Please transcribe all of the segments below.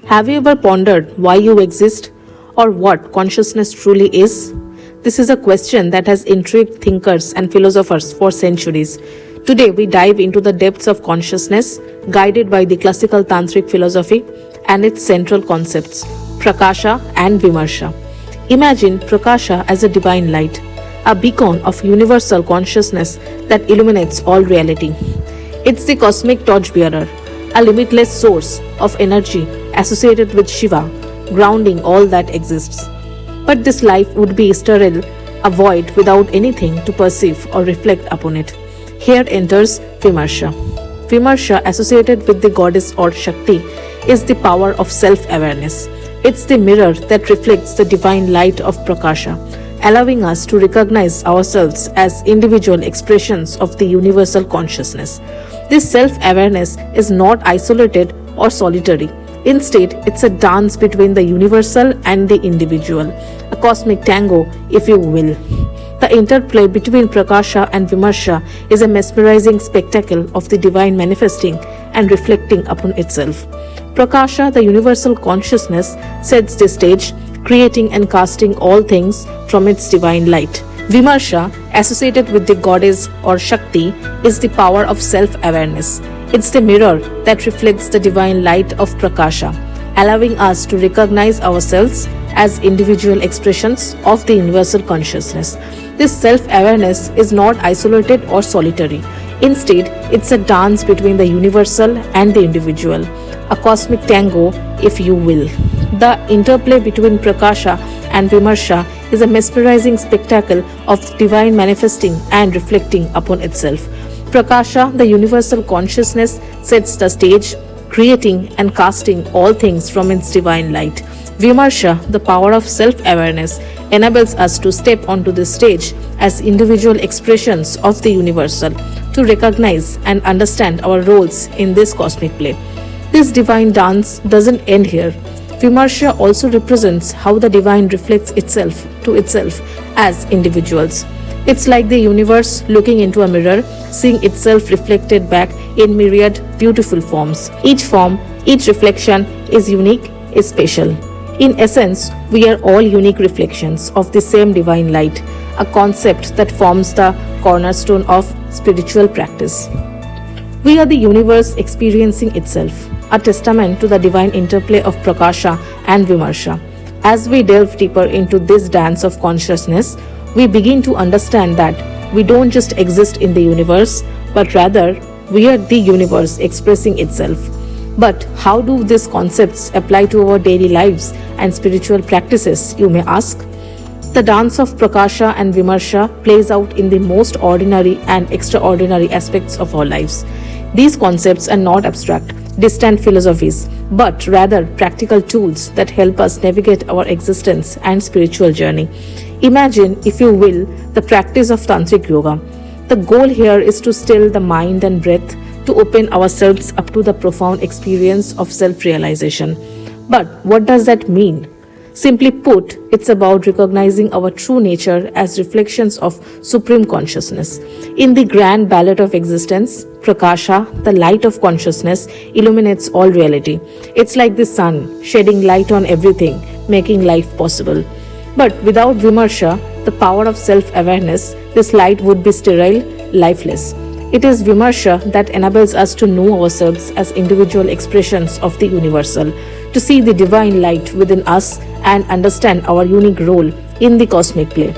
Have you ever pondered why you exist or what consciousness truly is? This is a question that has intrigued thinkers and philosophers for centuries. Today, we dive into the depths of consciousness, guided by the classical tantric philosophy and its central concepts, Prakasha and Vimarsha. Imagine Prakasha as a divine light, a beacon of universal consciousness that illuminates all reality. It's the cosmic torchbearer, a limitless source of energy associated with Shiva, grounding all that exists. But this life would be sterile, a void without anything to perceive or reflect upon it. Here enters Vimarsha. Vimarsha, associated with the goddess or Shakti, is the power of self-awareness. It's the mirror that reflects the divine light of Prakasha, allowing us to recognize ourselves as individual expressions of the universal consciousness. This self-awareness is not isolated or solitary. Instead, it's a dance between the universal and the individual, a cosmic tango, if you will. The interplay between Prakasha and Vimarsha is a mesmerizing spectacle of the divine manifesting and reflecting upon itself. Prakasha, the universal consciousness, sets the stage, creating and casting all things from its divine light. Vimarsha, associated with the goddess or Shakti, is the power of self-awareness. It's the mirror that reflects the divine light of Prakasha, allowing us to recognize ourselves as individual expressions of the universal consciousness. This self-awareness is not isolated or solitary. Instead, it's a dance between the universal and the individual, a cosmic tango, if you will. The interplay between Prakasha and Vimarsha is a mesmerizing spectacle of divine manifesting and reflecting upon itself. Prakasha, the universal consciousness, sets the stage, creating and casting all things from its divine light. Vimarsha, the power of self-awareness, enables us to step onto the stage as individual expressions of the universal, to recognize and understand our roles in this cosmic play. This divine dance doesn't end here. Vimarsha also represents how the divine reflects itself to itself as individuals. It's like the universe looking into a mirror, seeing itself reflected back in myriad beautiful forms. Each form, each reflection is unique, is special. In essence, we are all unique reflections of the same divine light, a concept that forms the cornerstone of spiritual practice. We are the universe experiencing itself, a testament to the divine interplay of Prakasha and Vimarsha. As we delve deeper into this dance of consciousness, we begin to understand that we don't just exist in the universe, but rather we are the universe expressing itself. But how do these concepts apply to our daily lives and spiritual practices, you may ask? The dance of Prakasha and Vimarsha plays out in the most ordinary and extraordinary aspects of our lives. These concepts are not abstract, distant philosophies, but rather practical tools that help us navigate our existence and spiritual journey. Imagine, if you will, the practice of Tantric Yoga. The goal here is to still the mind and breath, to open ourselves up to the profound experience of self-realization. But what does that mean? Simply put, it's about recognizing our true nature as reflections of supreme consciousness. In the grand ballet of existence, Prakasha, the light of consciousness, illuminates all reality. It's like the sun, shedding light on everything, making life possible. But without Vimarsha, the power of self-awareness, this light would be sterile, lifeless. It is Vimarsha that enables us to know ourselves as individual expressions of the universal, to see the divine light within us and understand our unique role in the cosmic play.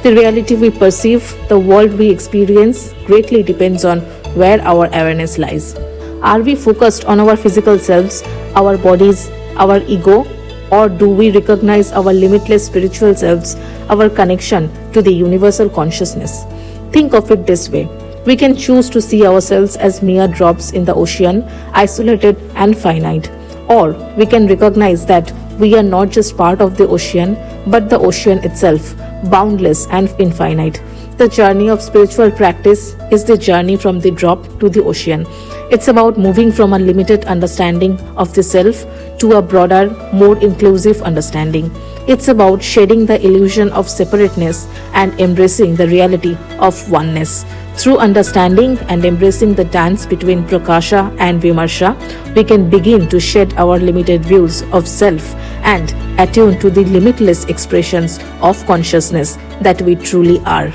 The reality we perceive, the world we experience, greatly depends on where our awareness lies. Are we focused on our physical selves, our bodies, our ego, or do we recognize our limitless spiritual selves, our connection to the universal consciousness? Think of it this way. We can choose to see ourselves as mere drops in the ocean, isolated and finite. Or we can recognize that we are not just part of the ocean, but the ocean itself, boundless and infinite. The journey of spiritual practice is the journey from the drop to the ocean. It's about moving from a limited understanding of the self to a broader, more inclusive understanding. It's about shedding the illusion of separateness and embracing the reality of oneness. Through understanding and embracing the dance between Prakasha and Vimarsha, we can begin to shed our limited views of self and attune to the limitless expressions of consciousness that we truly are.